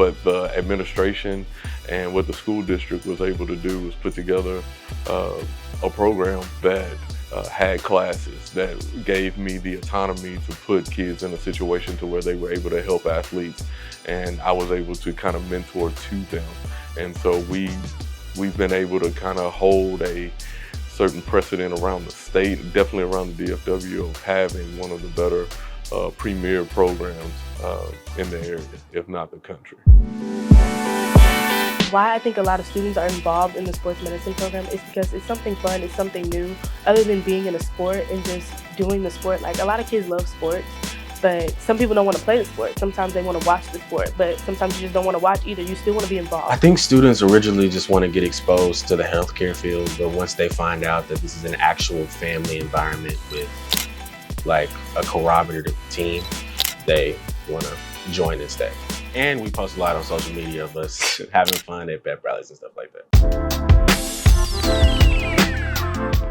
what the administration and what the school district was able to do was put together a program that had classes that gave me the autonomy to put kids in a situation to where they were able to help athletes, and I was able to kind of mentor to them. And so we've been able to kind of hold a certain precedent around the state, definitely around the DFW, of having one of the better premier programs in the area, if not the country. Why I think a lot of students are involved in the sports medicine program is because it's something fun, it's something new, other than being in a sport and just doing the sport. Like, a lot of kids love sports, but some people don't want to play the sport. Sometimes they want to watch the sport, but sometimes you just don't want to watch either. You still want to be involved. I think students originally just want to get exposed to the healthcare field, but once they find out that this is an actual family environment with like a corroborative team, they want to join and stay. And we post a lot on social media of us having fun at pep rallies and stuff like that.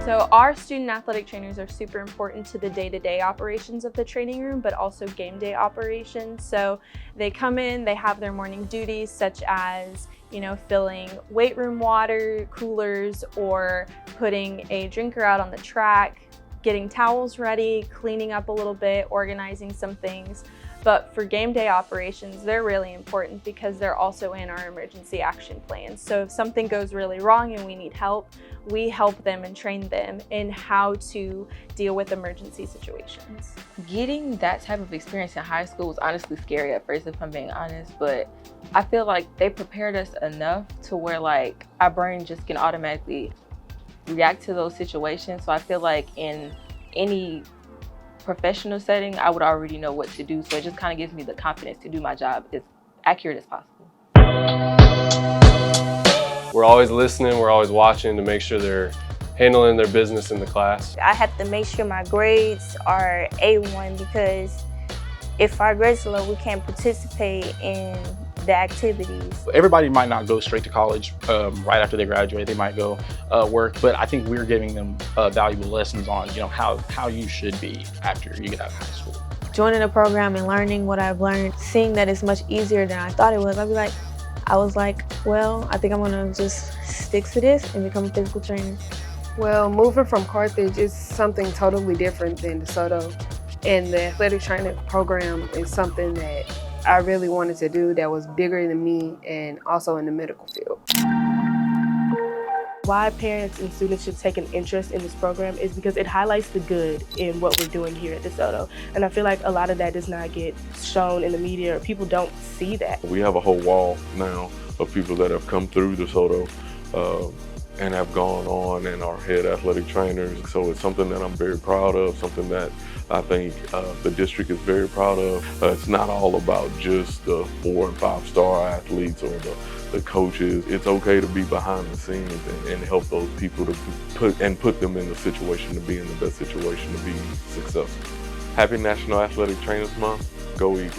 So our student athletic trainers are super important to the day-to-day operations of the training room, but also game day operations. So they come in, they have their morning duties, such as, you know, filling weight room water coolers, or putting a drinker out on the track, getting towels ready, cleaning up a little bit, organizing some things. But for game day operations, they're really important because they're also in our emergency action plans. So if something goes really wrong and we need help, we help them and train them in how to deal with emergency situations. Getting that type of experience in high school was honestly scary at first, if I'm being honest, but I feel like they prepared us enough to where like our brain just can automatically react to those situations. So I feel like in any professional setting, I would already know what to do. So it just kind of gives me the confidence to do my job as accurate as possible. We're always listening, we're always watching to make sure they're handling their business in the class. I have to make sure my grades are A1, because if our grades are low, we can't participate in the activities. Everybody might not go straight to college right after they graduate. They might go work, but I think we're giving them valuable lessons on, you know, how you should be after you get out of high school. Joining a program and learning what I've learned, seeing that it's much easier than I thought it was, I was like, well, I think I'm gonna just stick to this and become a physical trainer. Well, moving from Carthage is something totally different than DeSoto, and the athletic training program is something that I really wanted to do that was bigger than me and also in the medical field. Why parents and students should take an interest in this program is because it highlights the good in what we're doing here at DeSoto. And I feel like a lot of that does not get shown in the media, or people don't see that. We have a whole wall now of people that have come through DeSoto and have gone on and are head athletic trainers. So it's something that I'm very proud of, something that I think the district is very proud of. It's not all about just the 4- and 5-star athletes or the coaches. It's okay to be behind the scenes and help those people to put them in the situation to be in the best situation to be successful. Happy National Athletic Trainers Month. Go Eagles.